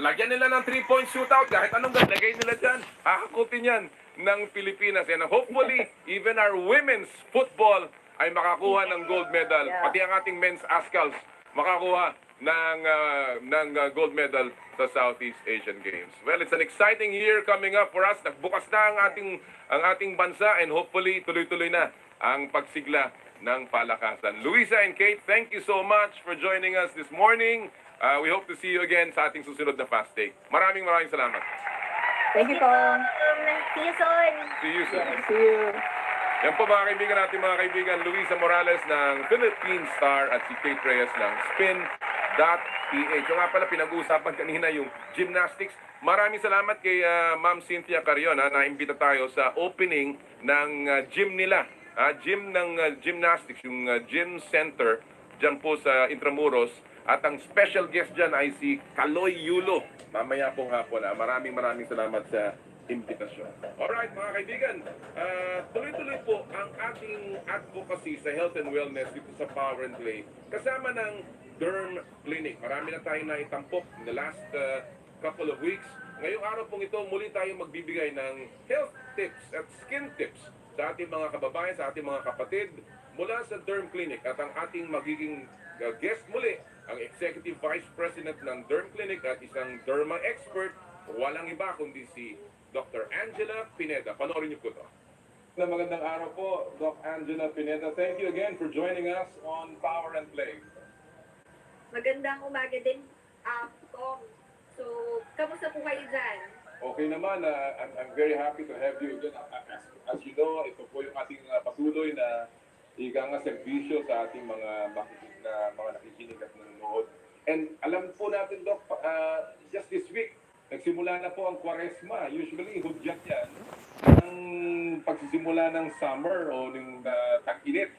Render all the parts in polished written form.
lagyan nila ng 3-point shootout, kahit anong lagay nila dyan, hahakutin yan ng Pilipinas. And hopefully, even our women's football ay makakuha ng gold medal. Pati ang ating men's ASCALs makakuha ng gold medal sa Southeast Asian Games. Well, it's an exciting year coming up for us. Nagbukas na ang ating bansa and hopefully tuloy-tuloy na ang pagsigla ng palakasan. Luisa and Kate, thank you so much for joining us this morning. We hope to see you again sa ating susunod na Fast Take. Maraming salamat. Thank you po. See you soon. See you soon. See you. Yan po mga kaibigan natin, mga kaibigan, Luisa Morales ng Philippine Star at si Kate Reyes ng Spin.ph. Yung nga pala, pinag-uusapan kanina yung gymnastics. Maraming salamat kay Ma'am Cynthia Carion. Na-imbita tayo sa opening ng gym nila. Gym ng gymnastics, yung gym center dyan po sa Intramuros. At ang special guest dyan ay si Kaloy Yulo. Mamaya pong hapon. Maraming salamat sa imbitasyon. Alright mga kaibigan, tuloy-tuloy po ang ating advocacy sa health and wellness dito sa Power and Play. Kasama ng Derm Clinic. Marami na tayong naitampok in the last couple of weeks. Ngayong araw pong ito, muli tayong magbibigay ng health tips at skin tips sa ating mga kababayan, sa ating mga kapatid mula sa Derm Clinic. At ang ating magiging guest muli, ang Executive Vice President ng Derm Clinic at isang derma expert, walang iba kundi si Dr. Angela Pineda. Panoorin niyo po ito. Magandang araw po, Doc Angela Pineda. Thank you again for joining us on Power and Play. Magandang umaga din, Tom. So, kamusta po kayo dyan? Okay naman, I'm very happy to have you again. As you know, ito po yung ating patuloy na igang serbisyo sa ating mga nakikinig at nanonood. And alam po natin, Doc, just this week, nagsimula na po ang Kwaresma. Usually, hudyat yan ng pagsisimula ng summer o ng tag-init.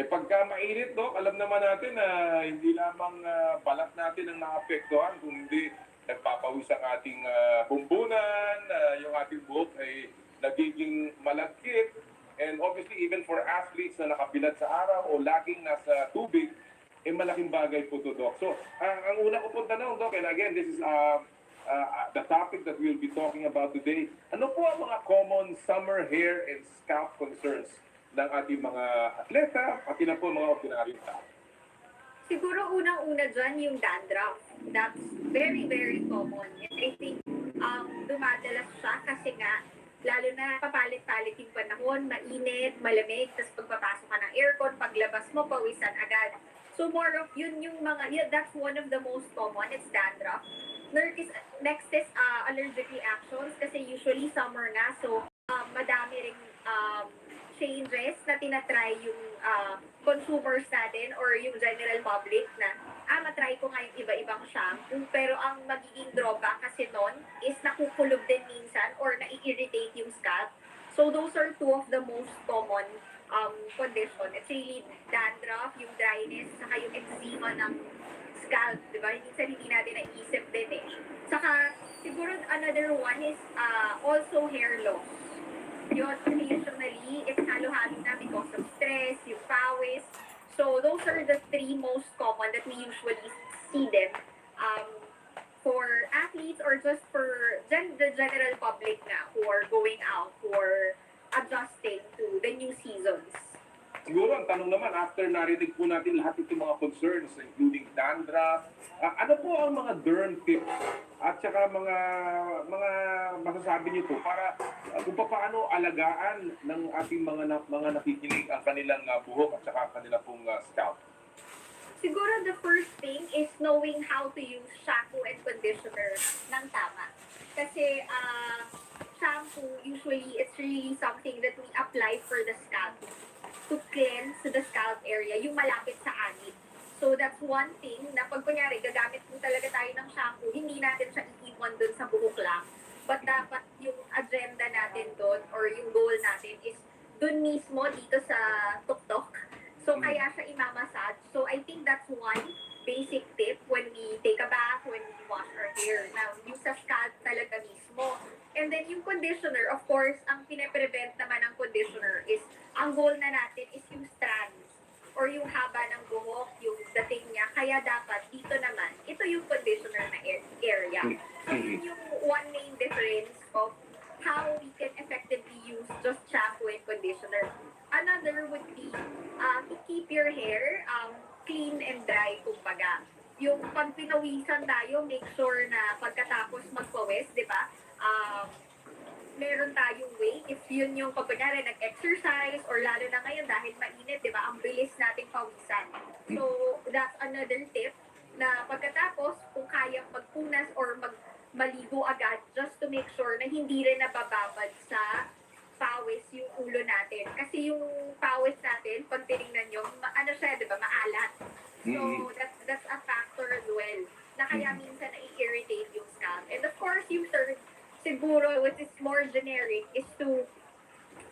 Pagka mainit, Doc, alam naman natin na hindi lamang balat natin ang naapektuhan, kundi nagpapawis ang ating bumbunan, yung ating buhok ay nagiging malagkit. And obviously, even for athletes na nakapilat sa araw o laging nasa tubig, malaking bagay po ito, Doc. So, ang una ko po tanong, Doc, and again, this is the topic that we'll be talking about today. Ano po ang mga common summer hair and scalp concerns ng ating mga atleta, pati na po mga ordinaryong tao? Siguro unang-una dyan yung dandruff. That's very, very common. And I think dumadalas siya kasi nga, lalo na papalit-palit yung panahon, mainit, malamig, tapos pagpapasok ka ng aircon, paglabas mo, pawisan agad. So more of yun yung mga, that's one of the most common, it's dandruff. Next is allergic reactions kasi usually summer na, so madami ring changes na tinatry yung consumers natin or yung general public na matry ko nga yung iba-ibang shampoo, pero ang magiging drawback kasi nun is nakukulog din minsan or nai-irritate yung scalp. So those are two of the most common condition. It's really dandruff, yung dryness, saka yung eczema ng scalp, di ba? Minsan hindi natin naisip din eh. Saka, siguro another one is also hair loss. Yun, occasionally, it's halo-halo na because of stress, yung pawis. So, those are the three most common that we usually see them for athletes or just for the general public na who are going out, who are adjusting to the new seasons. Siguro ang tanong naman, after narinig po natin lahat itong mga concerns, including dandruff, ano po ang mga derm tips at saka mga masasabi niyo po para kung paano alagaan ng ating mga nakikinig ang kanilang buhok at saka kanilang pong scalp? Siguro the first thing is knowing how to use shampoo and conditioner ng tama. Kasi shampoo, usually it's really something that we apply for the scalp to cleanse the scalp area, yung malapit sa anit. So that's one thing na pag kunyari gagamit po talaga tayo ng shampoo, hindi natin siya iiwan dun sa buhok lang. But dapat yung agenda natin dun or yung goal natin is dun mismo dito sa tuktok. So kaya siya imamassage. So I think that's one basic tip when we take a bath, when we wash our hair. Now, yung sa scalp talaga mismo. And then yung conditioner, of course, ang pine-prevent naman ng conditioner is, ang goal na natin is yung strands or yung haba ng buhok, yung dating niya. Kaya dapat dito naman, ito yung conditioner na area. yun yung one main difference of how we can effectively use just shampoo and conditioner. Another would be to keep your hair clean and dry, kumbaga. Yung pag pinawisan tayo, make sure na pagkatapos magpawis, di ba? Meron tayong way, if yun yung pag kunyari nag-exercise or lalo na ngayon dahil mainit, di ba, ang bilis nating pawisan. So, that's another tip na pagkatapos, kung kayang magpunas or maligo agad, just to make sure na hindi rin nabababad sa pawis yung ulo natin. Kasi yung pawis natin, pag tinignan nyo, ano siya, di ba, maalat. So, that's a factor as well na kaya minsan na-irritate yung scalp. And of course, yung third, siguro, which is more generic, is to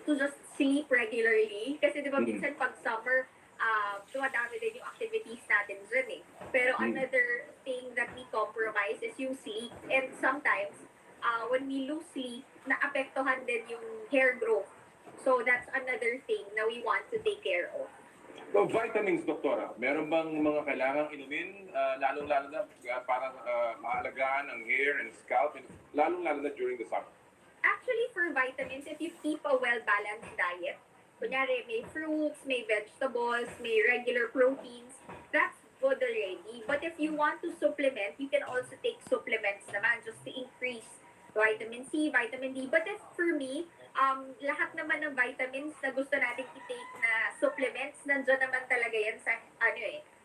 just sleep regularly. Kasi di ba minsan pag summer, dumadami din yung activities natin dyan eh. Pero another thing that we compromise is yung sleep. And sometimes, when we lose sleep, naapektuhan din yung hair growth. So that's another thing na we want to take care of. So, vitamins, doktora, meron bang mga kailangang inumin, lalong-lalo na para maalagaan ang hair and scalp, lalong-lalo na during the summer? Actually, for vitamins, if you keep a well-balanced diet, kunyari may fruits, may vegetables, may regular proteins, that's good already. But if you want to supplement, you can also take supplements naman just to increase vitamin C, vitamin D. But if for me, lahat naman ng vitamins na gusto natin i-take na supplements, nandiyan naman talaga yan sa,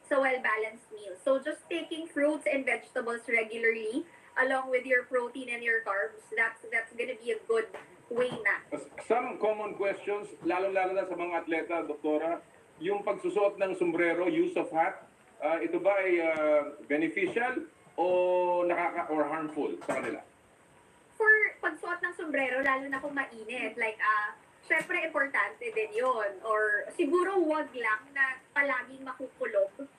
sa well-balanced meal. So just taking fruits and vegetables regularly, along with your protein and your carbs, that's gonna be a good way na. Some common questions, lalong-lalo na sa mga atleta, doktora, yung pagsusuot ng sombrero, use of hat, ito ba ay beneficial o or harmful sa kanila? For pagsuot ng sombrero, lalo na kung mainit, like, syempre importante din yon. Or siguro wag lang na palaging makukulog.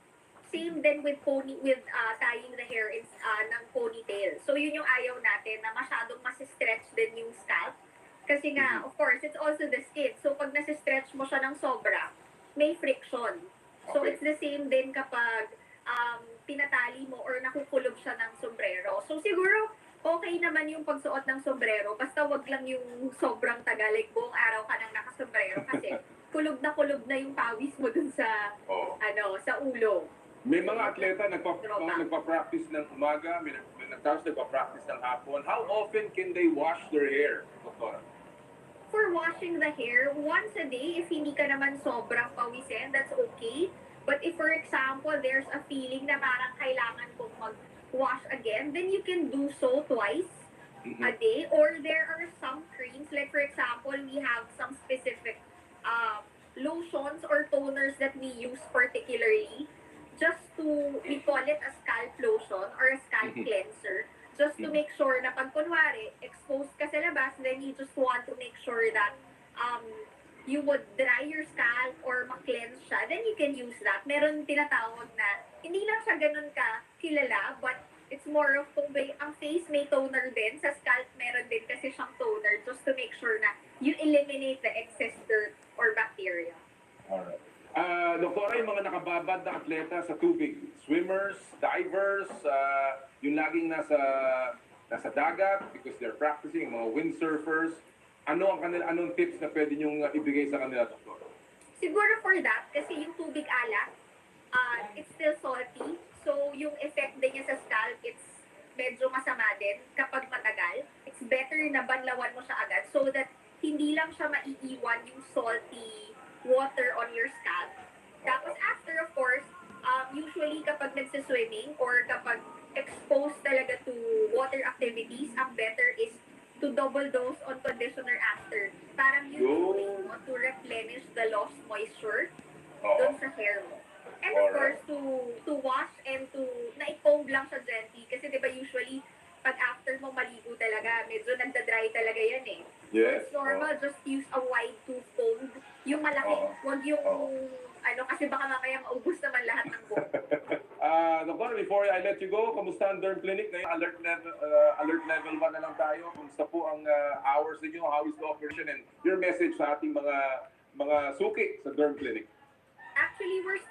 Same din with tying the hair ng ponytail. So yun yung ayaw natin, na masyadong masistretch din yung scalp. Kasi nga, of course, it's also the skin. So pag nasistretch mo siya ng sobra, may friction. So it's the same din kapag pinatali mo or nakukulog siya ng sombrero. So siguro, okay naman yung pagsuot ng sombrero, basta wag lang yung sobrang tagal, like buong araw ka nang nakasombrero kasi kulog na yung pawis mo dun sa, sa ulo. May mga atleta nagpa-practice ng umaga, may nagpa-practice ng hapon. How often can they wash their hair, doktora? For washing the hair, once a day, if hindi ka naman sobrang pawisin, that's okay. But if, for example, there's a feeling na parang kailangan kong wash again, then you can do so twice a day. Or there are some creams, like for example, we have some specific lotions or toners that we use particularly just to, we call it a scalp lotion or a scalp cleanser, just to make sure na pag kunwari, exposed ka sa labas, then you just want to make sure that you would dry your scalp or ma-cleanse siya, then you can use that. Meron tinatawag na, hindi lang siya ganun ka kilala, but it's more of kung ang face may toner din, sa scalp meron din kasi siyang toner just to make sure na you eliminate the excess dirt or bacteria. Alright. Doktora, yung mga nakababad na atleta sa tubig, swimmers, divers, yung laging nasa dagat because they're practicing, mga windsurfers, anong tips na pwede niyong ibigay sa kanila, doktor? Siguro for that, kasi yung tubig alat, it's still salty. So, yung effect din niya sa scalp, it's medyo masama din kapag matagal. It's better na banlawan mo siya agad so that hindi lang siya maiiwan yung salty water on your scalp. Tapos after, of course, usually kapag nagsiswimming or kapag exposed talaga to water activities, ang better is to double dose on conditioner after. Parang yun mo to replenish the lost moisture doon sa hair mo. And of course, to wash and to na-comb lang siya gently. Kasi di ba usually, pag after mo maligo talaga, medyo nagda-dry talaga yan eh. Yes. It's normal, just use a wide tooth comb. Yung malaki, huwag yung, kasi baka mamaya maubos naman lahat ng buhok. Doktor, before I let you go, kamusta ang derm clinic? Ngayon, alert level 1 na lang tayo. Kamusta po ang hours ninyo? How is the operation? And your message sa ating mga suki sa derm clinic? Actually, we're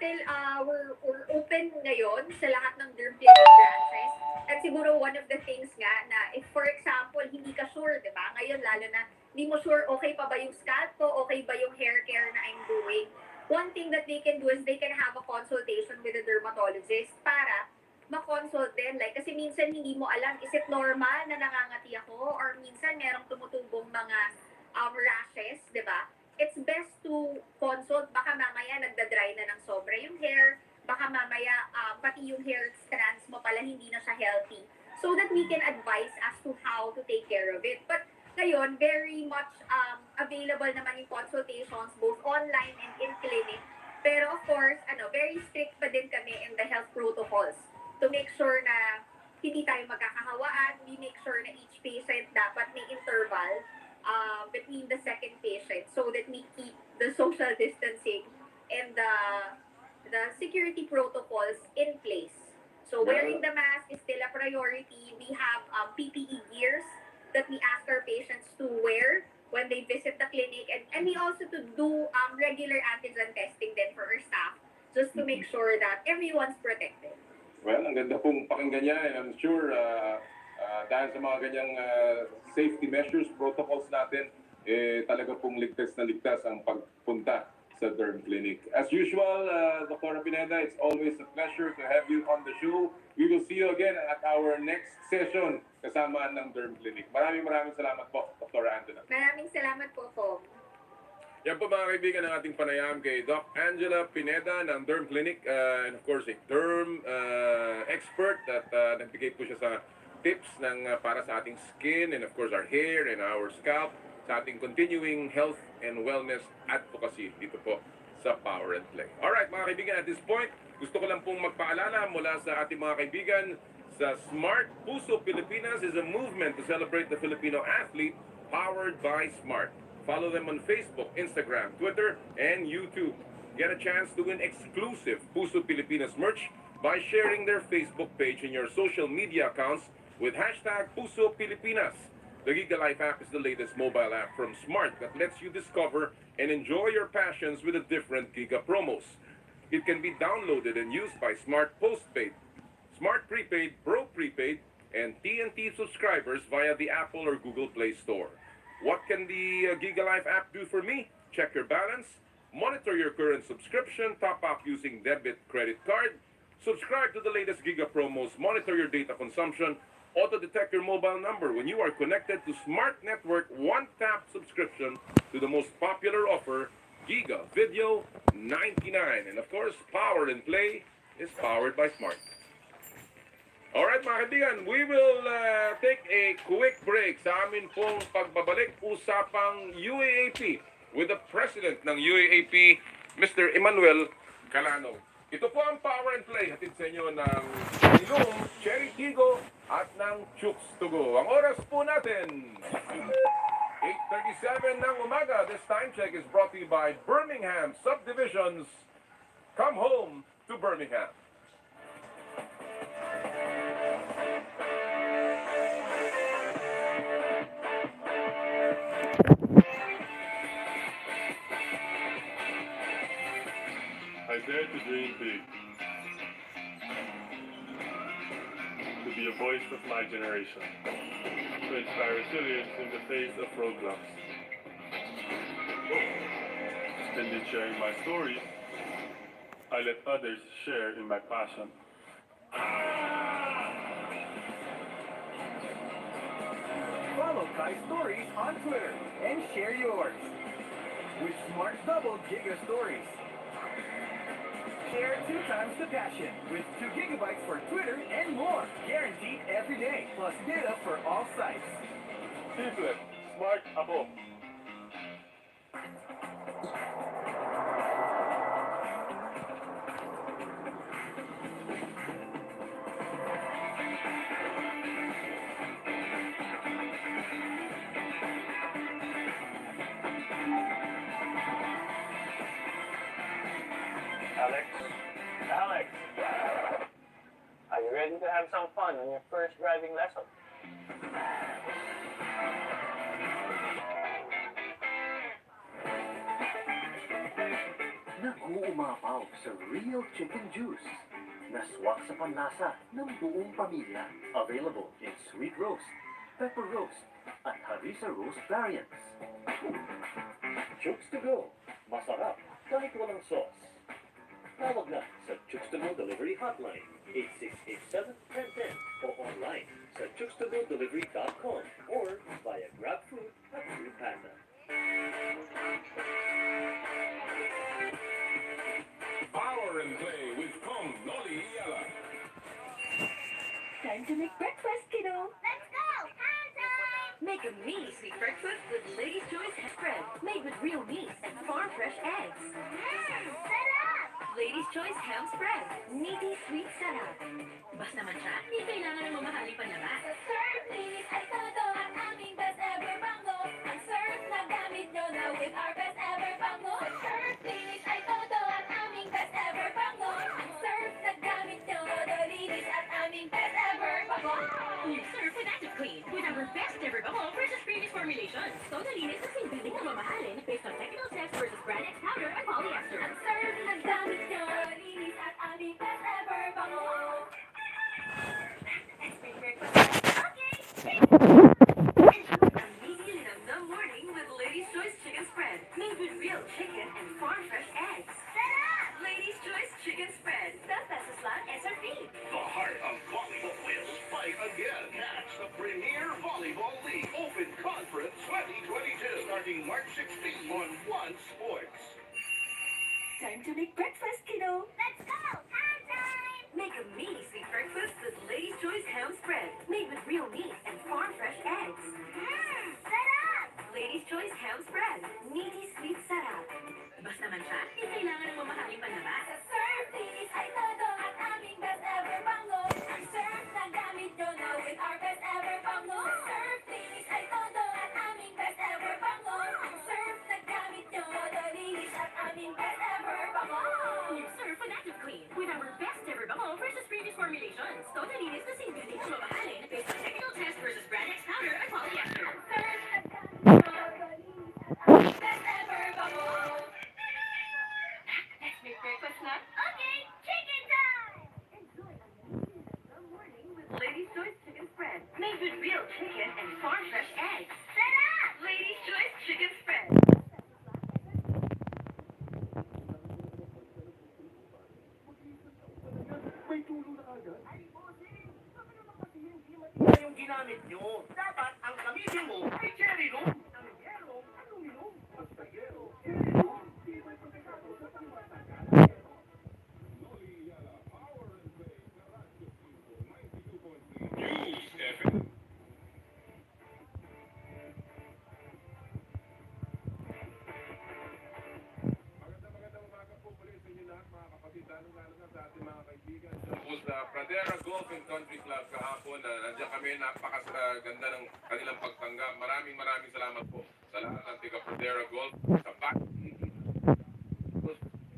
open ngayon sa lahat ng derm clinic branches. At siguro one of the things nga na if for example, hindi ka sure, di ba? Ngayon lalo na hindi mo sure okay pa ba yung scalp ko, okay ba yung hair care na I'm doing. One thing that they can do is they can have a consultation with a dermatologist para ma-consult din. Like, kasi minsan hindi mo alam, is it normal na nangangati ako? Or minsan merong tumutubong mga rashes, di ba? It's best to consult. Baka mamaya nagda-dry na ng sobra yung hair. Baka mamaya pati yung hair strands mo pala hindi na siya healthy. So that we can advise as to how to take care of it. But ngayon, very much available naman yung consultations both online and in clinic. Pero of course, very strict pa din kami in the health protocols to make sure na hindi tayo magkakahawaan. We make sure na each patient dapat may interval between the second patient so that we keep the social distancing and the security protocols in place. So wearing the mask is still a priority. We have PPE gears that we ask our patients to wear when they visit the clinic, and we also to do regular antigen testing then for our staff just to make sure that everyone's protected. Well, ang ganda pong pakinggan niya, and I'm sure dahil sa mga ganyang safety measures, protocols natin, talaga pong ligtas na ligtas ang pagpunta sa derm clinic. As usual, Dr. Pineda, it's always a pleasure to have you on the show. We will see you again at our next session kasama ng derm clinic. Maraming salamat po, Dr. Angela. Maraming salamat po, Tom. Yan po mga kaibigan ang ating panayam kay Doc Angela Pineda ng Derm Clinic, and of course a derm expert at nagbigay po siya sa tips para sa ating skin and of course our hair and our scalp sa ating continuing health and wellness advocacy dito po sa Power and Play. Alright mga kaibigan, at this point, gusto ko lang pong magpaalala mula sa ating mga kaibigan sa Smart Puso Pilipinas is a movement to celebrate the Filipino athlete powered by Smart. Follow them on Facebook, Instagram, Twitter, and YouTube. Get a chance to win exclusive Puso Pilipinas merch by sharing their Facebook page and your social media accounts with hashtag Puso Pilipinas. The Giga Life app is the latest mobile app from Smart that lets you discover and enjoy your passions with the different Giga promos. It can be downloaded and used by Smart Postpaid, Smart Prepaid, Pro Prepaid, and TNT subscribers via the Apple or Google Play Store. What can the Giga Life app do for me? Check your balance, monitor your current subscription, top up using debit credit card, subscribe to the latest Giga promos, monitor your data consumption, auto-detect your mobile number when you are connected to Smart Network one-tap subscription to the most popular offer, Giga Video 99. And of course, Power and Play is powered by Smart. Alright mga kaibigan, we will take a quick break sa amin pong pagbabalik usapang UAAP with the President ng UAAP, Mr. Emmanuel Calano. Ito po ang Power and Play, hatid sa inyo ng Ilong, Cherry Tigo at ng Chooks to Go. Ang oras po natin, 8:37 ng umaga. This time check is brought to you by Birmingham Subdivisions. Come home to Birmingham. I dare to dream big, to be a voice of my generation, to inspire resilience in the face of roadblocks. And in sharing my stories, I let others share in my passion. Follow Kai Stories on Twitter and share yours with Smart Double Giga Stories. Share 2 times the passion with 2 gigabytes for Twitter and more. Guaranteed every day, plus data for all sites. Simple, smart abo. Alex, are you ready to have some fun on your first driving lesson? Nako, nag-uumapaw sa real chicken juice na swak sa panlasa ng buong pamilya. Available in sweet roast, pepper roast, at harissa roast variants. Chooks to go. Masarap kahit walang sauce. Tawag na sa Chooks to Go Delivery Hotline 8687-1010 o online sa chookstogodelivery.com or via GrabFood at Foodpanda. Power and play with Kong Noli Yala. Time to make breakfast, kiddo. Let's go! Time time! Make a meaty sweet breakfast with Lady's Choice spread, made with real meat and farm fresh eggs. Sarap! Lady's Choice ham spread, meaty sweet sarap. Basta man siya, di kailangan ng mamahaling panlabas. Sir, please, ay todo ang aming best ever bango. Ang surf na gamit nyo na with our best ever bango. Sir, please, ay todo ang aming best ever bango. Ang surf na gamit nyo, dolinis at aming best ever bango. New Surf with Active Clean with our best ever bango versus previous formulations. Totalinis na sinbiling ng mamahalin based on technical tests versus brand X powder and polyester. Ang surf na gamit nyo, dolinis at aming best ever bango. Let's make breakfast. Immediately in the morning with Lady's Choice chicken spread, made with real chicken and farm fresh eggs. Sarap! Ladies' Choice Chicken Spread. 10 pesos lang SRP. The heart of volleyball will fight again. Catch the Premier Volleyball League Open Conference 2022 starting March 16 on One Sports. Time to make breakfast, kiddo. Let's go! Time time! Make a meaty sweet breakfast with Ladies' Choice Ham Spread, made with real meat and farm fresh eggs. Sarap! Ladies' Choice Ham Spread, meaty sweet sarap. Basta man siya, di kailangan ng mamahaling panlabas. Sa surf, please, ay todo ang aming best ever bango. Ang surf na gamit nyo na with our best ever bango. Sa surf, please, ay todo ang aming best ever bango. Ang surf na gamit nyo, dolinis at aming best ever bango. New Surf with Active Clean with our best ever bango versus previous formulations. Totalinis na sinbiling ng mamahalin based on technical tests versus brand X powder and polyester. Surf na gamit nyo, dolinis at aming best ever bango. Let's make breakfast na. Okay, chicken time! Enjoy a meaty the morning with Ladies' Choice Chicken Spread, made with real chicken and farm fresh eggs. Sarap! Ladies' Choice Chicken Spread. May tulo na agad? Ay, bossing! Sabi naman kasi hindi matira yung ginamit nyo. Dapat ang gamitin mo ay cherry rum. Ang yero, aluminum. Basta yero, cherry rum. Di may pagkakato sa pangmatagal. News FM. Magandang umaga po muli sa inyo lahat mga kapatid, lalong-lalo na sa ating mga kaibigan. Po sa Pradera Golf and Country Club kahapon, nandiyan kami, napakaganda ng kanilang pagtanggap. Maraming salamat po sa lahat ng tiga Pradera Golf, sa back.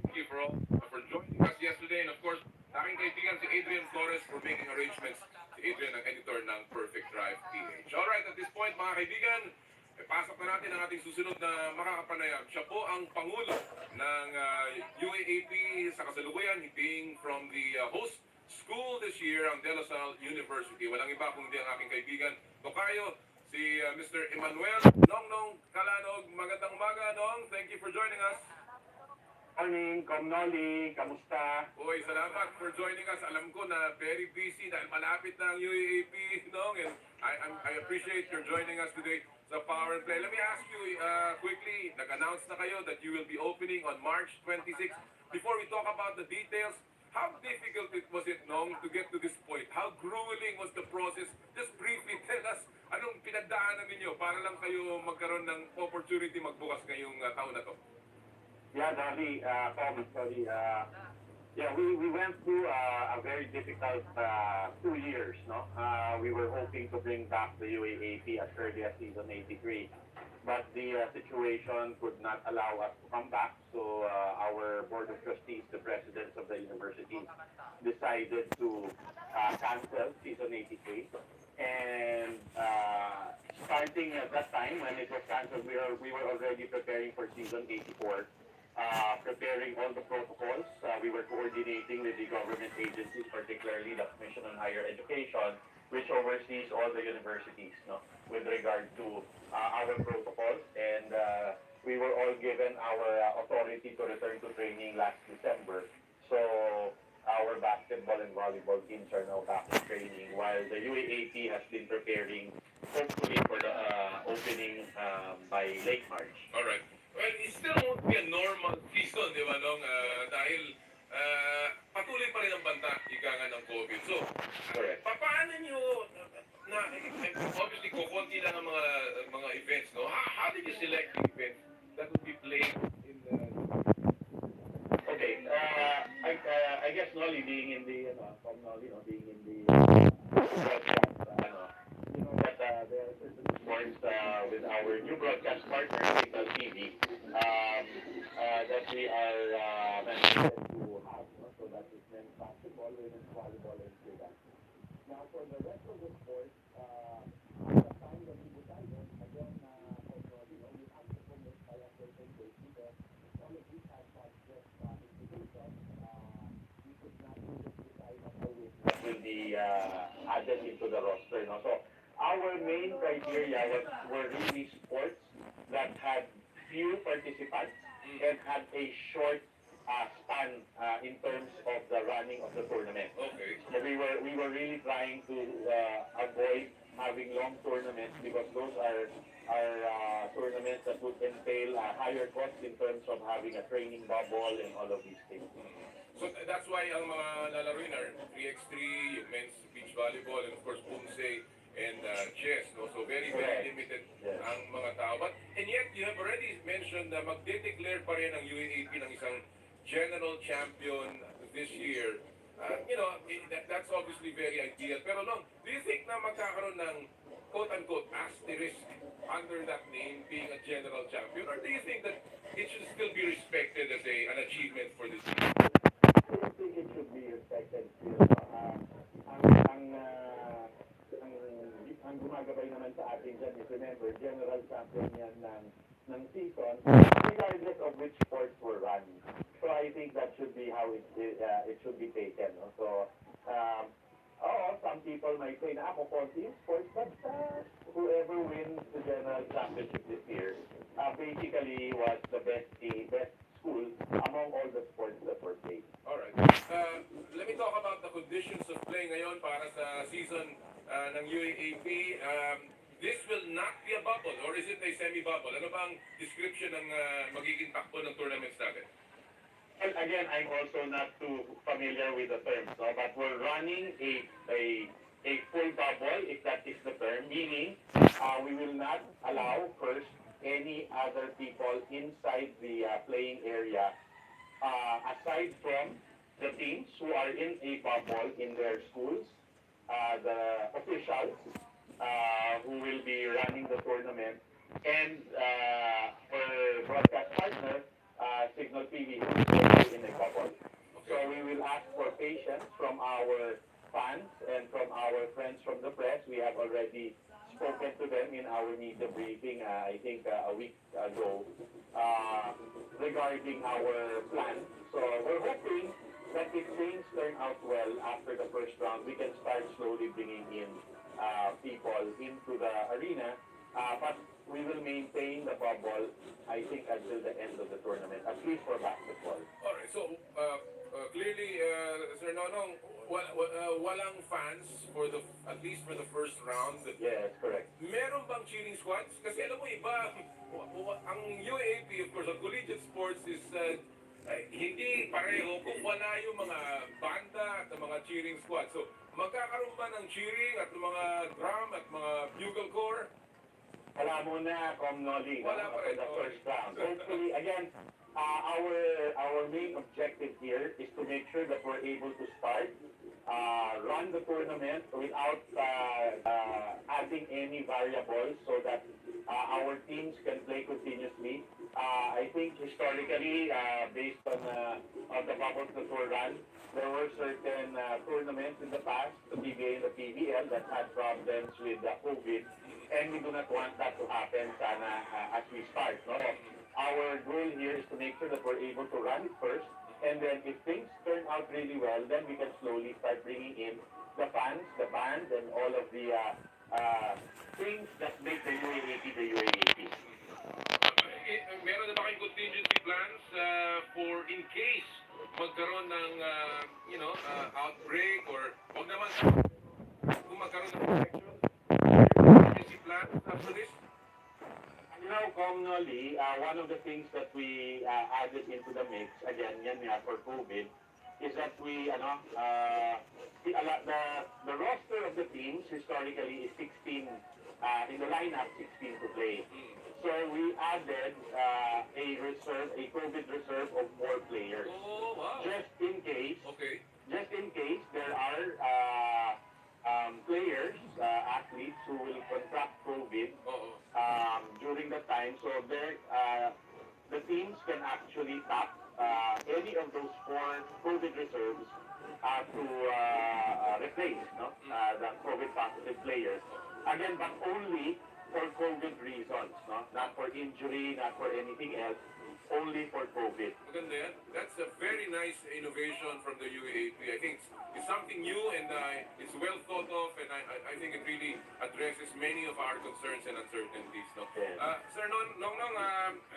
Thank you for joining us yesterday, and of course, sa aking kaibigan si Adrian Flores for making arrangements. Si Adrian ang editor ng Perfect Drive PH. Alright, at this point mga kaibigan, pasok na natin ang ating susunod na makakapanayam. Siya po ang Pangulo ng UAAP sa kasalukuyan, being from the host school this year, ang De La Salle University. Walang iba kundi ang aking kaibigan, Tokayo, si Mr. Emmanuel Nongnong Kalanog. Magandang umaga, Nong. Thank you for joining us. Morning, Komnoli, kamusta? Uy, salamat for joining us. Alam ko na very busy dahil malapit na ang UAAP, Nong, and I appreciate your joining us today sa Power and Play. Let me ask you quickly, nag-announce na kayo that you will be opening on March 26. Before we talk about the details, how difficult was it, Nong, to get to this point? How grueling was the process? Just briefly tell us, anong pinagdaanan ninyo para lang kayo magkaroon ng opportunity magbukas ngayong taon na to? Yeah, Dali, sorry. Yeah, we went through a very difficult 2 years, no? We were hoping to bring back the UAAP as early as season 83, but the situation could not allow us to come back, so our board of trustees, the presidents of the university, decided to cancel season 83, and starting at that time when it was canceled, we were already preparing for season 84. preparing all the protocols. We were coordinating with the government agencies, particularly the Commission on Higher Education, which oversees all the universities, no, with regard to our protocols. And we were all given our authority to return to training last December. So our basketball and volleyball teams are now back in training, while the UAAP has been preparing, hopefully, for the opening by late March. Alright. Well, it still won't be a normal season, di ba, Nong? Dahil patuloy pa rin ang banta, ika nga ng COVID. So, Correct. paano nyo, obviously, kukunti lang ang mga events, no? How did you select the events that would be played in the... Okay, I guess Nolly being in the, from Nolly, being in the broadcast, you know that there are certain sports with our new broadcast partner, Signal TV, that we are mandated to have. No? So that is men's basketball, women's volleyball, and freedom. Now for the rest of the sports, at the time that we decided, again, for Nolly, we have to commit by a certain date because all of these have just implications. We could not just decide on the week what will be added into the roster. No? So our main criteria were really sports that had few participants and had a short span in terms of the running of the tournament. Okay. So we were really trying to avoid having long tournaments because those are tournaments that would entail a higher cost in terms of having a training bubble and all of these things. So that's why ang mga lalaroin are 3x3, yung men's beach volleyball, and of course, Pumse and chess. No? So very, very limited ang mga tao. And yet, you have already mentioned na magde-declare pa rin ang UAAP ng isang general champion this year. That's obviously very ideal. Pero Long, do you think na magkakaroon ng quote-unquote asterisk under that name being a general champion? Or do you think that it should still be respected as an achievement for this team? I think it should be respected still. Ang gumagabay naman sa atin dyan is, remember, general champion yan ng season, regardless of which sports were run. So I think that should be how it should be taken. No? So, some people might say na ako konti yung sports, but whoever wins the general championship this year basically was the best school among all the sports that were played. Alright. Let me talk about the conditions of play ngayon para sa season ng UAAP. This will not be a bubble, or is it a semi-bubble? Ano bang description ng magiging takbo ng tournaments natin? And again, I'm also not too familiar with the terms, no? But we're running a full bubble, if that is the term, meaning we will not allow first any other people inside the playing area aside from the teams who are in a bubble in their schools, the officials who will be running the tournament, and for broadcast partner, Signal TV, who is also in a bubble. So we will ask for patience from our fans and from our friends from the press. We have already spoken to them in our media briefing, I think a week ago, regarding our plans. So we're hoping that if things turn out well after the first round, we can start slowly bringing in people into the arena. But we will maintain the bubble, I think, until the end of the tournament, at least for basketball. Alright, so clearly, Sir Nonong, walang fans at least for the first round. Yes, correct. Meron bang cheering squads? Kasi alam mo iba, ang UAAP, of course, ang collegiate sports is hindi pareho kung wala yung mga banda at mga cheering squad. So, magkakaroon ba ng cheering at mga drum at mga bugle corps? Wala muna, Nolly, Wala pa for rin. the first round. Hopefully, again, our main objective here is to make sure that we're able to start, run the tournament without adding any variables so that our teams can play continuously. I think historically, based on the Bubble to Tour run, there were certain tournaments in the past, the PBA and the PBL, that had problems with COVID, and we do not want that to happen sana, as we start. No? Our goal here is to make sure that we're able to run it first, and then if things turn out really well, then we can slowly start bringing in the fans, the band, and all of the things that make the UAAP the UAAP. Meron na ba kayong contingency plans for in case magkaroon ng, outbreak or huwag naman kung magkaroon ng infection? Contingency plans after this? Commonly, one of the things that we added into the mix, again, yan nga for COVID, is that we, the roster of the teams historically is 16, in the lineup, 16 to play. So we added a COVID reserve of 4 players. Oh, wow. Just in case there are players, athletes who will contract COVID during that time. So the teams can actually tap any of those 4 COVID reserves to replace the COVID positive players. Again, but only for COVID reasons, not for injury, not for anything else, only for COVID. Maganda yan. That's a very nice innovation from the UAAP. I think it's something new and it's well thought of, and I think it really addresses many of our concerns and uncertainties. No? Sir Nong,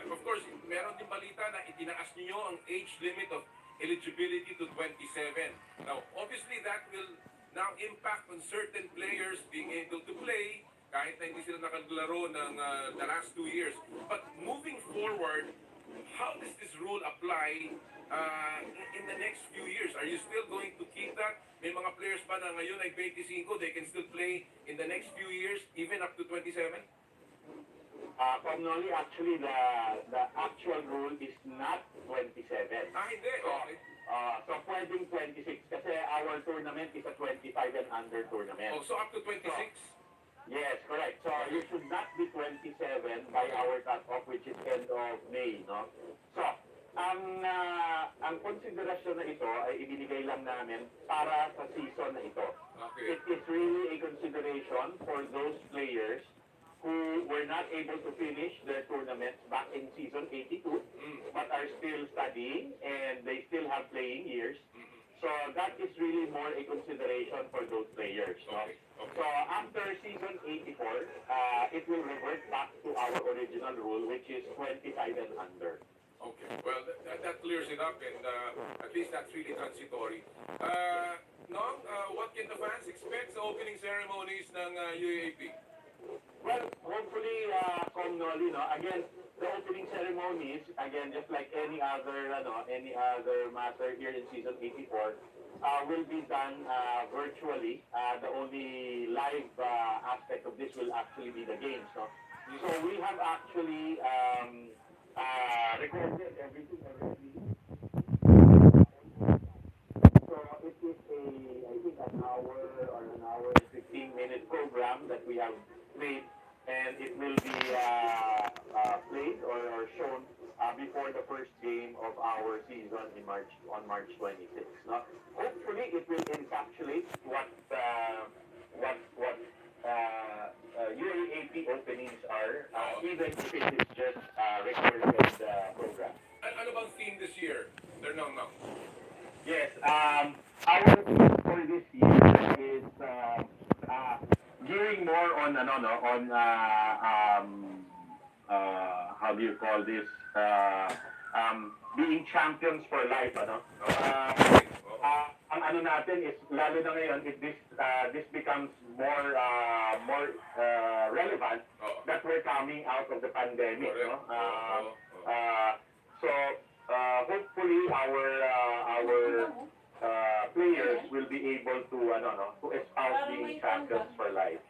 of course, meron din balita na itinaas niyo ang age limit of eligibility to 27. Now, obviously, that will now impact on certain players being able to play kahit na hindi sila nakaglaro ng the last 2 years. But moving forward, how does this rule apply in the next few years? Are you still going to keep that? May mga players pa na ngayon ay 25, they can still play in the next few years, even up to 27? Commonly, actually, the actual rule is not 27. Hindi. Okay. So pwedeng 26 kasi our tournament is a 25 and under tournament. Oh, so up to 26? Yes, correct. So you should not be 27 by our cut-off, which is end of May, no? So, ang konsiderasyon na ito ay ibinigay lang namin para sa season na ito. Okay. It is really a consideration for those players who were not able to finish their tournaments back in season 82, but are still studying and they still have playing years. So that is really more a consideration for those players. No? Okay. So after season 84, it will revert back to our original rule, which is 25 and under. Okay. Well, that clears it up, and at least that's really transitory. Nong, what can the fans expect sa opening ceremonies ng UAAP? Well, hopefully, Comnoli, again, the opening ceremonies, again, just like any other matter here in season 84, will be done virtually. The only live aspect of this will actually be the games, no? So we have actually recorded everything already. So it is I think an hour and 15-minute program that we have made, and it will be played or shown before the first game of our season on March 26th. No? Hopefully, it will encapsulate what UAAP openings are, even if it is just recorded program. Ano bang theme this year? Sir Nong. Yes, our theme for this year is gearing more on how do you call this, being champions for life, ang ano natin is, lalo na ngayon, if this becomes more relevant, that we're coming out of the pandemic, so hopefully our players will be able to espouse being champions for life.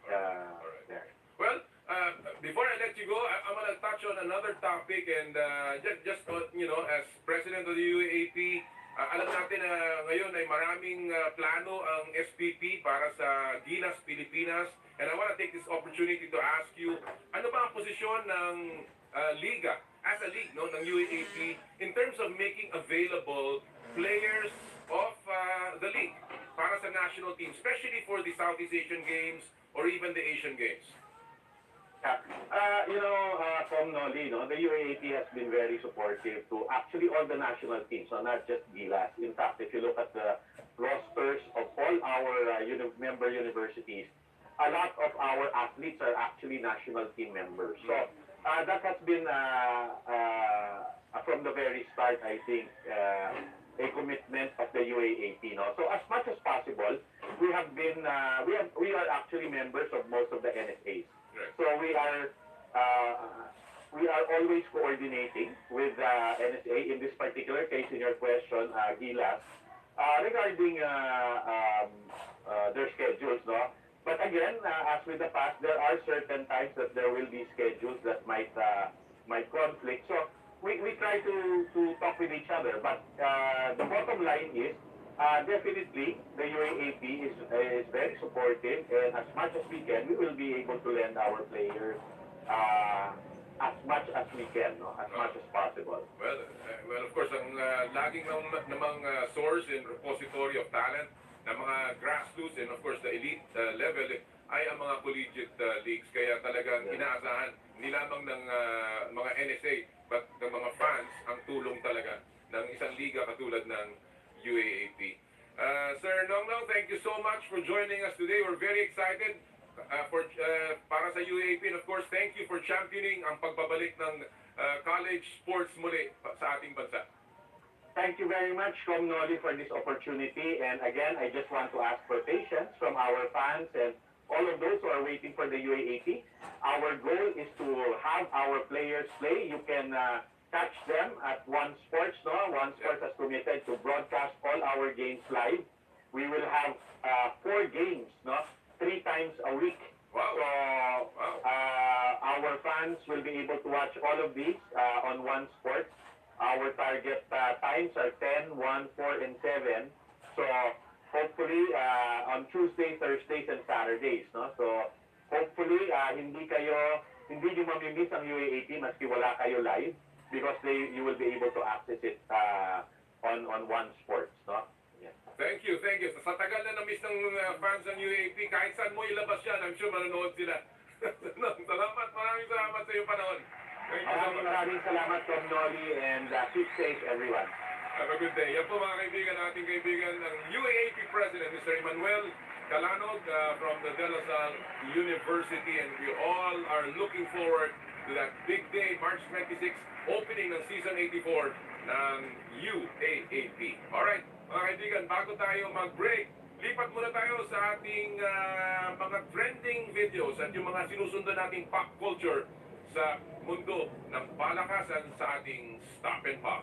Well, before I let you go, I'm going to touch on another topic, and just as president of the UAAP, alam natin na ngayon ay maraming plano ang SPP para sa Gilas, Pilipinas, and I want to take take this opportunity to ask you, ano ba ang posisyon ng liga, as a league, no, ng UAAP in terms of making available players of the league para sa national team, especially for the Southeast Asian Games or even the Asian Games? From Noli, the UAAP has been very supportive to actually all the national teams, so not just Gilas. In fact, if you look at the rosters of all our member universities, a lot of our athletes are actually national team members. So that has been from the very start, I think, a commitment of the UAAP. No? So as much as possible, we have been we are actually members of most of the NSAs. Right. So we are always coordinating with NSA in this particular case. In your question, Gilas, regarding their schedules, no. But again, as with the past, there are certain times that there will be schedules that might conflict. So we try to talk with each other. But the bottom line is, definitely, the UAAP is very supportive, and as much as we can, we will be able to lend our players as much as we can, no? As much as possible. Well, of course, ang laging namang source and repository of talent ng mga grassroots and of course the elite level ay ang mga collegiate leagues. Kaya talagang inaasahan hindi lamang ng mga NSA but ng mga fans ang tulong talaga ng isang liga katulad ng UAAP. Sir Nongnong, thank you so much for joining us today. We're very excited para sa UAAP, and of course, thank you for championing ang pagbabalik ng college sports muli sa ating bansa. Thank you very much, Kom Noli, for this opportunity. And again, I just want to ask for patience from our fans and all of those who are waiting for the UAAP. Our goal is to have our players play. You can catch them at One Sports, no? One Sports has committed to broadcast all our games live. We will have 4 games, no? 3 times a week. Wow. So our fans will be able to watch all of these on One Sports. Our target times are 10, 1, 4, and 7. So hopefully on Tuesday, Thursdays, and Saturdays, no? So hopefully hindi nyo mamimiss ang UAAP maski wala kayo live, because you will be able to access it on One Sports, no? Yeah. Thank you. Sa tagal na na-miss ng fans ng UAAP, kahit saan mo ilabas yan, I'm sure manonood sila. Maraming salamat sa iyong panahon. Thank you so much. Maraming salamat, Tom Noli, and keep safe, everyone. Have a good day. Yan po mga kaibigan, ating kaibigan ng UAAP President, Mr. Emmanuel Calanog from the De La Salle University, and we all are looking forward to that big day, March 26, opening ng Season 84 ng UAAP. Alright, mga kaibigan, bago tayo mag-break, lipat muna tayo sa ating mga trending videos at yung mga sinusundan nating pop culture sa mundo ng palakasan sa ating Stop and Pop.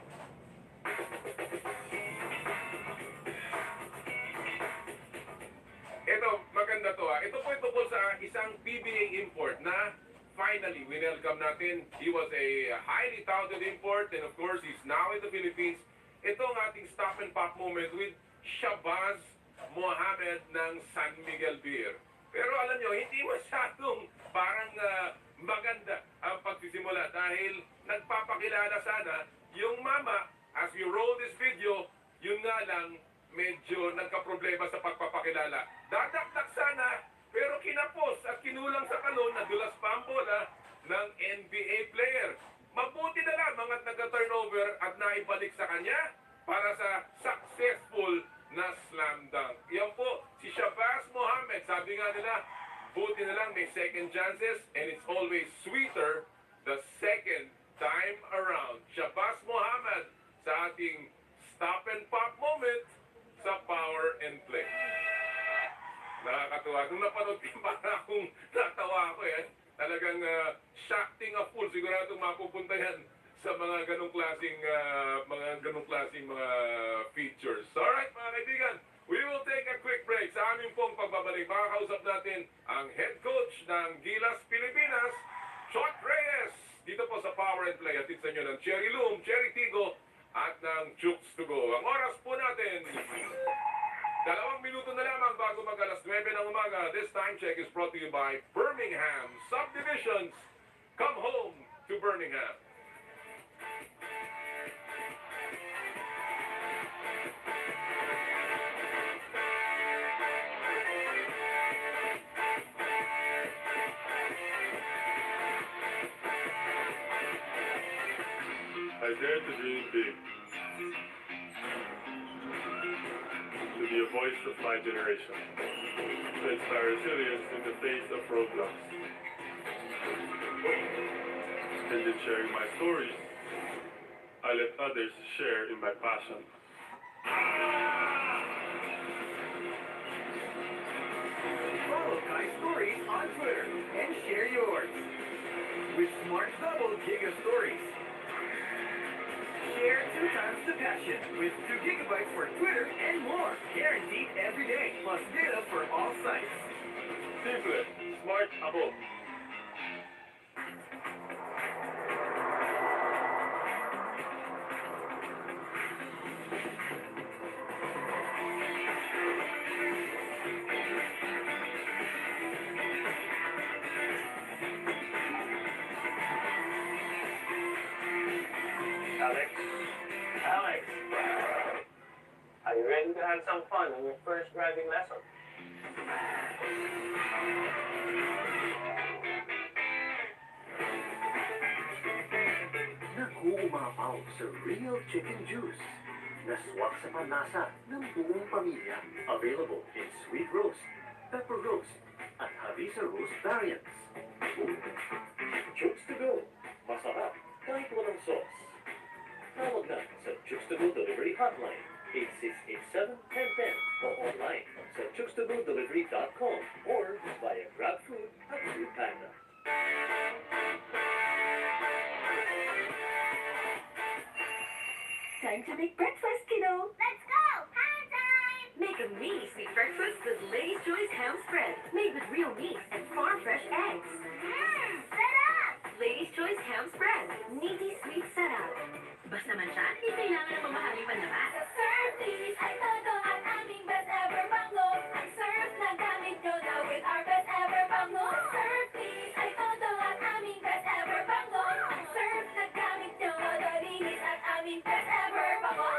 Ito, maganda to. Ito po ay tungkol sa isang PBA import na finally, welcome natin. He was a highly touted import, and of course, he's now in the Philippines. Ito ang ating Stop and Pop moment with Shabazz Mohammed ng San Miguel Beer. Pero alam nyo, hindi masyadong parang maganda ang pagsisimula dahil nagpapakilala sana yung mama. As we roll this video, yun nga lang, medyo nagka-problema sa pagpapakilala. Dadakdak sana, pero kinapos at kinulang sa talon na dulas pa ang bola ng NBA player. Mabuti na lamang at nagka-turnover at naibalik sa kanya para sa successful na slam dunk. Yan po, si Shabazz Mohammed. Sabi nga nila, buti na lang may second chances, and it's always sweeter the second time around. Shabazz Mohammed sa ating Stop and Pop moment sa Power and Play. Nakakatuwa. Nung napanood ko, para akong natawa ako yan. Talagang shocking a fool. Siguradong mapupunta yan sa mga ganong klaseng mga features. Alright, mga kaibigan, we will take a quick break. Sa aming pong pagbabalik, makakausap natin ang head coach ng Gilas Pilipinas, Chot Reyes. Dito po sa Power and Play. Atid sa inyo ng Cherry Loom, Cherry Tigo, at ng Chooks to Go. Ang oras po natin, 2 minuto na lamang bago mag alas 9 ng umaga. This time check is brought to you by Birmingham Subdivisions. Come home to Birmingham. I dare to dream big. To be a voice of my generation. To inspire resilience in the face of roadblocks. And in sharing my stories, I let others share in my passion. Follow Kai Stories on Twitter and share yours. With Smart Double Giga Stories. Share 2 times the passion with 2 gigabytes for Twitter and more. Guaranteed every day, plus data for all sites. Simple, smart abo. Alex. Alex. Are you ready to have some fun on your first driving lesson? Nag-uumapaw sa real chicken juice na swak sa panlasa ng buong pamilya. Available in sweet roast, pepper roast, at harissa roast variants. Chooks to go. Masarap kahit walang sauce. Tawag na sa Chooks to Go Delivery Hotline 8687-1010 o online sa chookstogodelivery.com or via GrabFood at Foodpanda. Time to make breakfast, kiddo. Let's go! Ham time! Make a meaty sweet breakfast with Lady's Choice Ham Spread, made with real meat and farm-fresh eggs. Sarap! Lady's Choice Ham Spread, meaty sweet sarap. Basta man siya, hindi kailangan ng mamahaling panlaman. Sa Surtees ay todo ang aming best ever bango. Ang surf na gamit nyo na with our best ever bango. Sa Surtees ay todo ang aming best ever bango. Ang surf na gamit nyo, todo linis at aming best ever bango.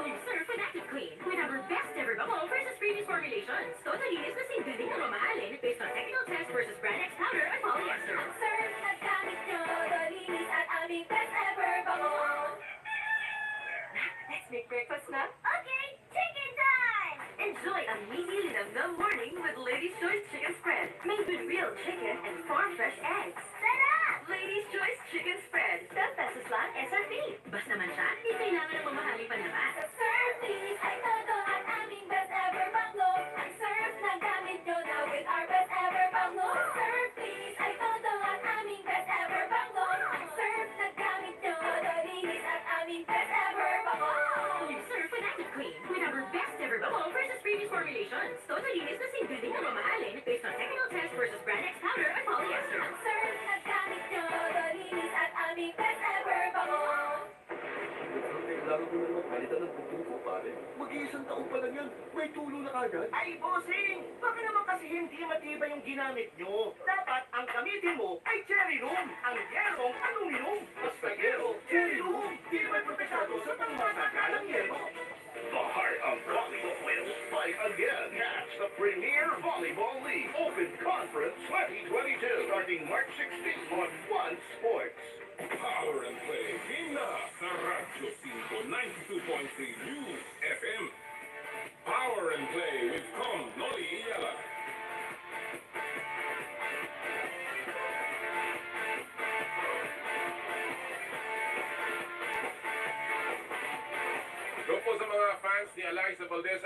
You serve with Active Clean with our best ever bubble versus previous formulations. Total linis na simple na mamahalin based on technical test versus brand X powder and polyester. Ang surf na gamit nyo, todo linis at aming best ever bango. Let's make breakfast na. Okay, chicken time! Enjoy a meaty linamnam morning with Lady's Choice Chicken Spread, made with real chicken and farm-fresh eggs. Sarap! Lady's Choice Chicken Spread, 10 pesos lang SRP. Basta man siya, hindi kailangan ng mamahaling panlaman. Sa Surtees ay todo ang aming best ever bango. Ang surf na gamit nyo na with our best ever bango. Sa Surtees ay todo ang aming best ever bango. Ang surf na gamit nyo, todo linis at aming best ever bango. You serve with Active Clean with our best ever bubble versus previous formulations. Total linis na simple na mamahalin based on technical test versus brand X powder and polyester. Ang surf na gamit nyo, todo linis at aming best ever bango. Kailangan ko na magpalitan ng bubong ko, pare. Mag-iisang taon pa lang yan. May tulo na kagad. Ay, bossing! Baka naman kasi hindi matibay yung ginamit nyo. Dapat ang gamitin mo ay cherry room. Ang yerong aluminum. Basta yero, cherry room. Di may protektado sa pangmatagalang yero. The heart of volleyball will fight again. Catch the Premier Volleyball League Open Conference 2022 starting March 16 on One Sports. Power and Play, Himna sa Radyo 5, 92.3 News FM. Power and Play with Con Noli Iyala. Doon po sa mga fans ni Eliza Valdez,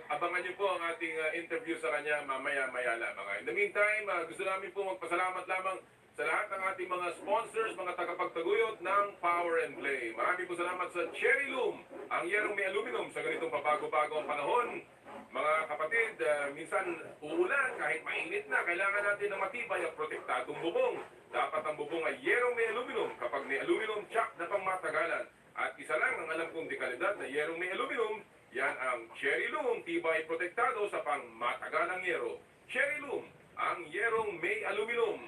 abangan niyo po ang ating interview sa kanya mamaya-maya lamang. In the meantime, gusto namin po magpasalamat lamang sa lahat ng ating mga sponsors, mga tagapagtaguyod ng Power and Play. Maraming po salamat sa Cherry Loom, ang yerong may aluminum sa ganitong pabago-bago ang panahon. Mga kapatid, minsan uulan kahit mainit na, kailangan natin ng matibay at protektadong bubong. Dapat ang bubong ay yerong may aluminum kapag may aluminum tsak na pangmatagalan. At isa lang ang alam kong dekalidad na yerong may aluminum, Yan ang Cherry Loom, tibay protektado sa pangmatagalang yero. Cherry Loom, ang yerong may aluminum.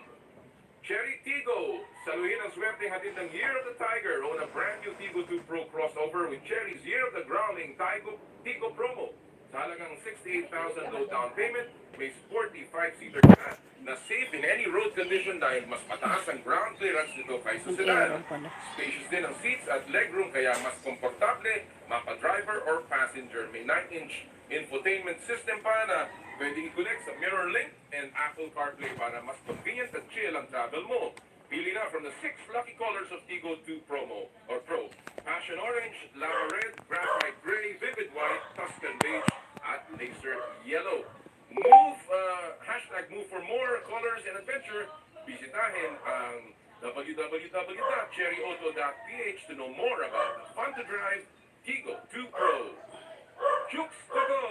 Cherry Tigo, saluhin ang swerte hatid ng Year of the Tiger. Own a brand new Tigo 2 Pro crossover with Cherry's Year of the Growling Tigo promo. Sa halagang 68,000 low down payment, may sporty 5-seater ka na safe in any road condition dahil mas mataas ang ground clearance nito kaysa sedan. Spacious din ang seats at legroom kaya mas komportable mapa-driver or passenger. May 9-inch infotainment system pa na pwede i-connect sa mirror link and Apple CarPlay para mas convenient at chill ang travel mo. Pili na from the 6 lucky colors of Tigo 2 Promo or Pro. Passion Orange, Lava Red, Graphite Gray, Vivid White, Tuscan Beige, at Laser Yellow. Move for more colors and adventure. Bisitahin ang www.cherryauto.ph to know more about the fun-to-drive Tigo 2 Pro. Chooks to go!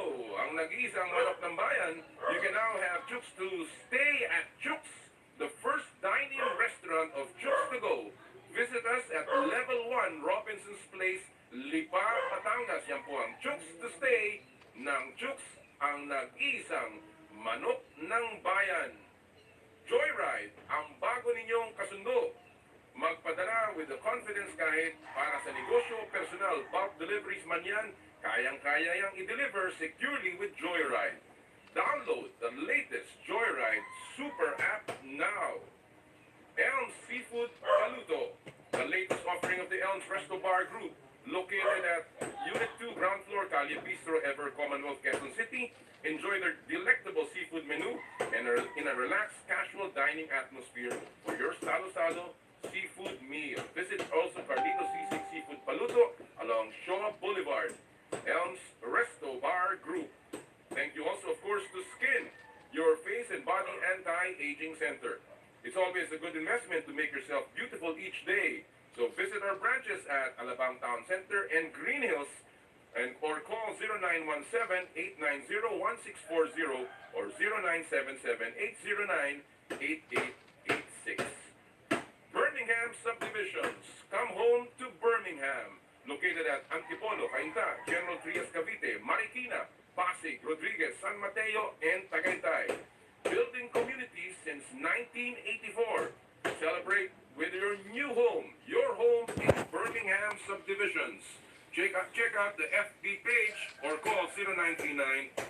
Ang nag-iisang manok ng bayan, you can now have Chooks to stay at Chooks, the first dine-in restaurant of Chooks to go. Visit us at Level 1 Robinson's Place, Lipa, Batangas. Yan po ang Chooks to stay ng Chooks, ang nag-iisang manok ng bayan. Joyride, ang bago ninyong kasundo. Magpadala with the confidence kahit para sa negosyo, personal, bulk deliveries man yan, kayang-kaya yang i-deliver securely with Joyride. Download the latest Joyride Super App now. Elms Seafood Paluto, the latest offering of the Elms Resto Bar Group, located at Unit 2, ground floor, Calle Bistro, Ever Commonwealth, Quezon City. Enjoy their delectable seafood menu and are in a relaxed, casual dining atmosphere for your salo-salo seafood meal. Visit also Carlito Sisig Seafood Paluto along Shaw Boulevard. Elms Resto Bar Group. Thank you also, of course, to Skin, your face and body anti-aging center. It's always a good investment to make yourself beautiful each day. So visit our branches at Alabang Town Center and Green Hills or call 0917-890-1640 or 0977-809-8886. Birmingham Subdivisions. Come home to Birmingham. Located at Antipolo, Cainta, General Trias Cavite, Marikina, Pasig, Rodriguez, San Mateo, and Tagaytay. Building communities since 1984. Celebrate with your new home. Your home in Birmingham Subdivisions. Check out the FB page or call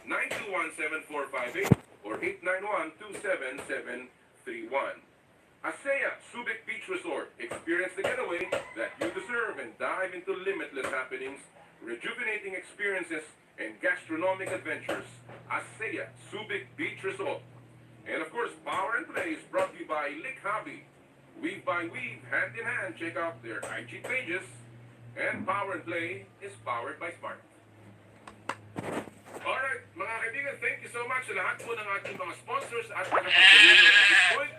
0939-921-7458 or 891-27731. ASEA Subic Beach Resort. Experience the getaway that you deserve and dive into limitless happenings, rejuvenating experiences, and gastronomic adventures. ASEA Subic Beach Resort. And of course, Power and Play is brought to you by Lick Hobby. Weave by Weave, hand in hand. Check out their IG pages. And Power and Play is powered by Smart. Alright, mga kaibigan, thank you so much sa lahat po ng ating mga sponsors at mga pagsalulo at this point.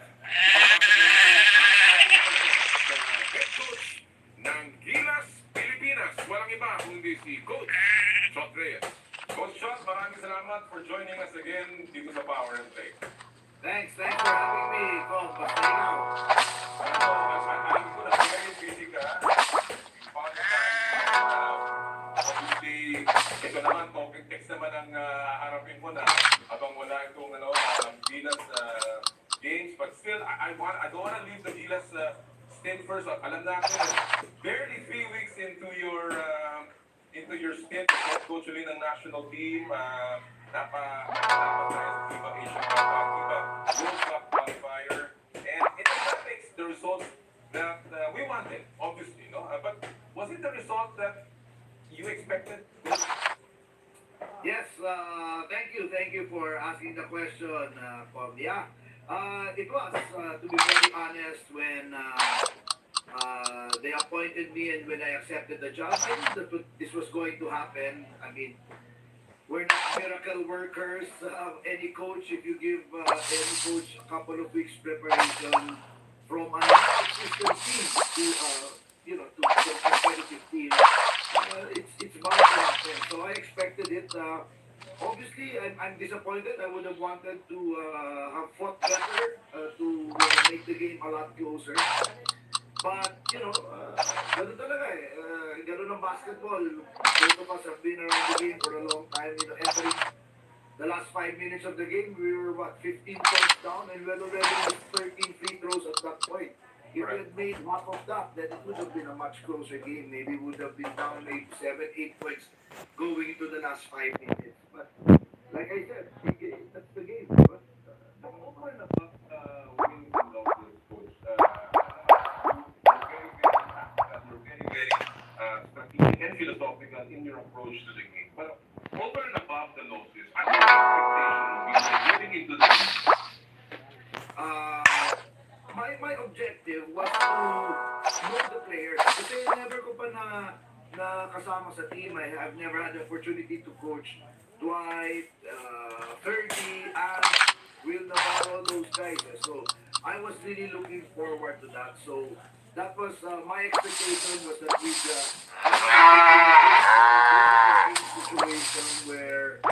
Head coach ng Gilas Pilipinas. Walang iba kundi si Coach Chot Reyes. Coach Chot, maraming salamat for joining us again dito sa Power and Play. Thanks for having me, Kong. Basta ikaw. Alam ko na ngayon busy ka. Obviously, ito naman, text naman ang harapin mo na habang wala itong Gilas games. But still, I don't want to leave the Gilas stint first. Alam natin, barely 3 weeks into your stint as coach ulit ng national team. Dapat tayo sa FIBA Asia Cup, FIBA World Cup qualifier. And it makes the results that we wanted, obviously, no? But was it the result that you expected? Yes, thank you for asking the question, Pom. Yeah, it was, to be very honest, when they appointed me and when I accepted the job, I knew that this was going to happen. I mean, we're not miracle workers. Any coach, if you give any coach a couple of weeks preparation from a non-existent team to to a competitive team, it's bound to happen. So I expected it. Obviously, I'm disappointed. I would have wanted to have fought better to make the game a lot closer. But, you know, ganun talaga eh. Ganun ang basketball. Both of us have been around the game for a long time. You know, entering the last 5 minutes of the game, we were, 15 points down, and we had already made 13 free throws at that point. If we had made half of that, then it would have been a much closer game. Maybe we would have been down 8 points going into the last 5 minutes. But, like I said, that's the game. But, Over and above winning the losses, coach, you're very strategic and philosophical in your approach to the game. But over and above the losses, ano yung expectation going into the game? My objective was to know the players. Kasi never ko pa na kasama sa team. I've never had the opportunity to coach Dwight, Fergie, and Will Navarro, those guys. So I was really looking forward to that. So that was my expectation was that we'd have a situation where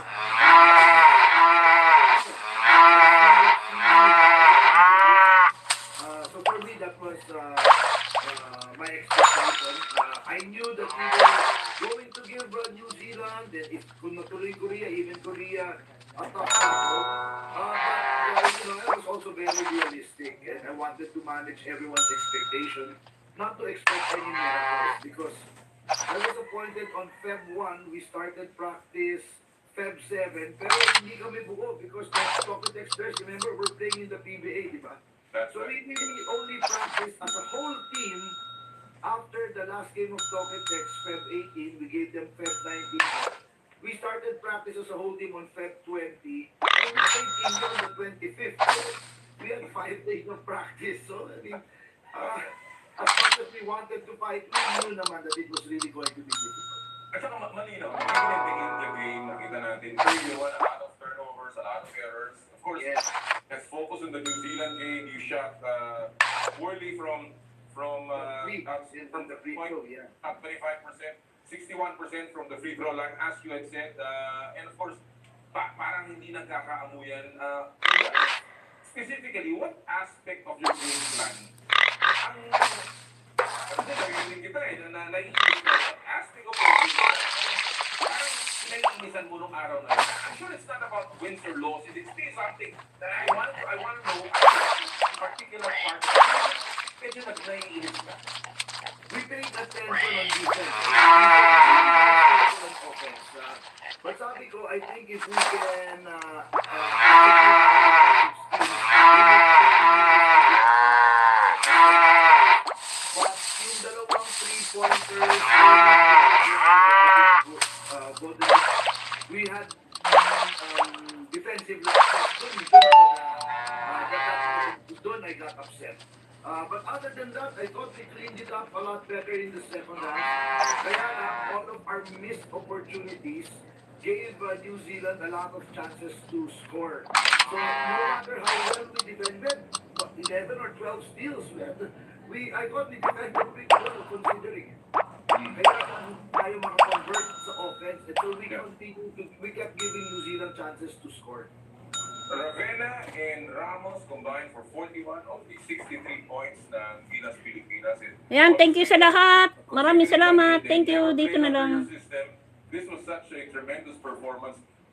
so for me that was my expectation. I knew that we were going to give New Zealand, and if kung natuloy Korea, even Korea, a tough battle. But you know, I was also very realistic, and I wanted to manage everyone's expectation, not to expect any miracles, because I was appointed on Feb 1. We started practice Feb 7, pero hindi kami buo because the Pocket Express, remember, we're playing in the PBA, di ba? So we really only practiced as a whole team after the last game of Pocket X, Feb 18. We gave them Feb 19. We started practice as a whole team on Feb 20, and we played games on the 25th. So we had 5 days of practice. So, I mean, as much as we wanted to fight, we knew naman that it was really going to be difficult. At saka malinaw, beginning in the game, nakita natin, you won a lot of turnovers, a lot of errors. Of course, Yes. let's focus on the New Zealand game. You shot poorly from the free throw, yeah. 25%, 61% from the free throw line, as you had said. And of course, parang hindi nagkakaamuyan. Specifically, what aspect of your game plan ang kasi narinig kita na naiinis ka, what aspect of your game plan parang naiinisan mo nung araw na yun? I'm sure it's not about wins or losses. It's still something that I want to know a particular part of the game. Medyo naiinis ka. We paid attention on defense. On offense. But sabi ko, I think if we can but yung dalawang 3-pointers we had defensive lapses. Doon I got upset. But other than that, I thought we cleaned it up a lot better in the second half. Kaya lang, all of our missed opportunities gave New Zealand a lot of chances to score. So no matter how well we defended, 11 or 12 steals, I thought we defended pretty well considering it. Kaya tayo makakonvert sa offense, and so we kept giving New Zealand chances to score. Ravena and Ramos combined for 41 of the 63 points ng Gilas-Pilipinas. Ayan, thank you sa lahat. Maraming salamat. Thank you. Dito na lang. This was such a tremendous performance.